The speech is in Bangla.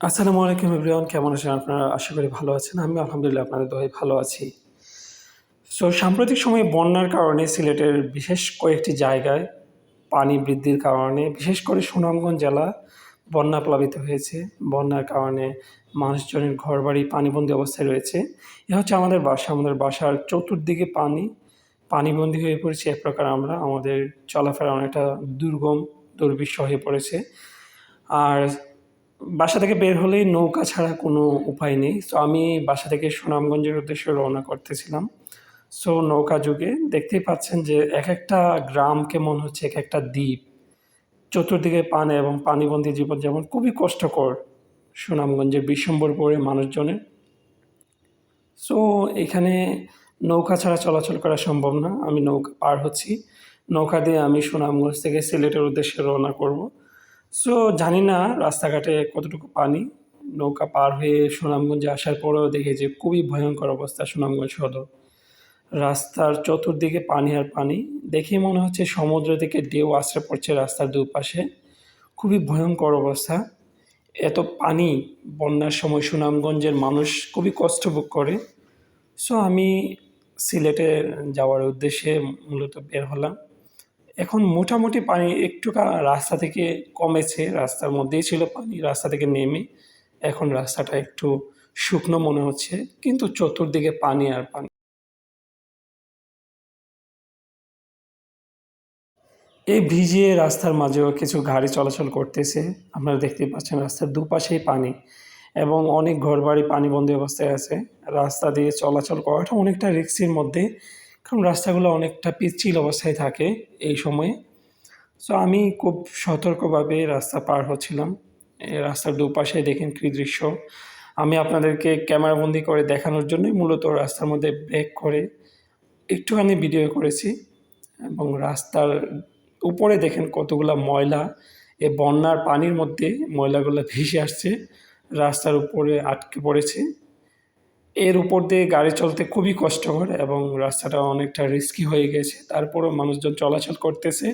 আসসালামু আলাইকুম এভরিওয়ান, কেমন আছেন আপনারা? আশা করি ভালো আছেন। আমি আলহামদুলিল্লাহ আপনাদের দোয়ায় ভালো আছি। সাম্প্রতিক সময়ে বন্যার কারণে সিলেটের বিশেষ কয়েকটি জায়গায় পানি বৃদ্ধির কারণে বিশেষ করে সুনামগঞ্জ জেলা বন্যা প্লাবিত হয়েছে। বন্যার কারণে মানুষজনের ঘরবাড়ি পানিবন্দী অবস্থায় রয়েছে। এ হচ্ছে আমাদের বাসা। আমাদের বাসার চতুর্দিকে পানিবন্দী হয়ে পড়েছি। এক প্রকার আমরা আমাদের চলাফেরা অনেকটা দুর্গম, দুর্বিষহ হয়ে পড়েছে। আর বাসা থেকে বের হলেই নৌকা ছাড়া কোনো উপায় নেই। আমি বাসা থেকে সুনামগঞ্জের উদ্দেশ্যে রওনা করতেছিলাম। নৌকা যুগে দেখতেই পাচ্ছেন যে একেকটা গ্রামকে মনে হচ্ছে একেকটা দ্বীপ। চতুর্দিকে পানি এবং পানিবন্দী জীবনযাপন খুবই কষ্টকর সুনামগঞ্জের বিশ্বম্বরপুরে মানুষজনের। সো এখানে নৌকা ছাড়া চলাচল করা সম্ভব না। আমি নৌকা পার হচ্ছি। নৌকা দিয়ে আমি সুনামগঞ্জ থেকে সিলেটের উদ্দেশ্যে রওনা করব। জানি না রাস্তাঘাটে কতটুকু পানি। নৌকা পার হয়ে সুনামগঞ্জে আসার পরেও দেখি যে খুবই ভয়ংকর অবস্থা সুনামগঞ্জ সদর। রাস্তার চতুর্দিকে পানি আর পানি। দেখেই মনে হচ্ছে সমুদ্র থেকে ঢেউ আছড়ে পড়ছে রাস্তার দুপাশে। খুবই ভয়ংকর অবস্থা। এত পানি বন্যার সময় সুনামগঞ্জের মানুষ খুবই কষ্ট ভোগ করে। আমি সিলেটে যাওয়ার উদ্দেশ্যে মূলত বের হলাম। এখন মোটামুটি পানি একটুকা রাস্তা থেকে কমেছে। রাস্তার মধ্যেই ছিল পানি। রাস্তা থেকে নেমে এখন রাস্তাটা একটু শুকনো মনে হচ্ছে। কিন্তু চতুর্দিকে পানি আর পানি। এই ভিজিয়ে রাস্তার মাঝেও কিছু গাড়ি চলাচল করতেছে। আপনারা দেখতেই পাচ্ছেন রাস্তার দুপাশেই পানি এবং অনেক ঘরবাড়ি পানিবন্দী অবস্থায় আছে। রাস্তা দিয়ে চলাচল করাটা অনেকটা রিস্কের মধ্যে, কারণ রাস্তাগুলো অনেকটা পিচ্ছিল অবস্থায় থাকে এই সময়ে। আমি খুব সতর্কভাবে রাস্তা পার হচ্ছিলাম। এই রাস্তার দুপাশে দেখেন কী দৃশ্য। আমি আপনাদেরকে ক্যামেরাবন্দি করে দেখানোর জন্যই মূলত রাস্তার মধ্যে ব্রেক করে একটুখানি ভিডিও করেছি। এবং রাস্তার উপরে দেখেন কতগুলা ময়লা। এ বন্যার পানির মধ্যে ময়লাগুলো ভেসে আসছে, রাস্তার উপরে আটকে পড়েছে। এর উপর দিয়ে গাড়ি চলতে খুবই কষ্টকর এবং রাস্তাটা অনেকটা রিস্কি হয়ে গেছে। তারপরও মানুষজন চলাচল করতেছে।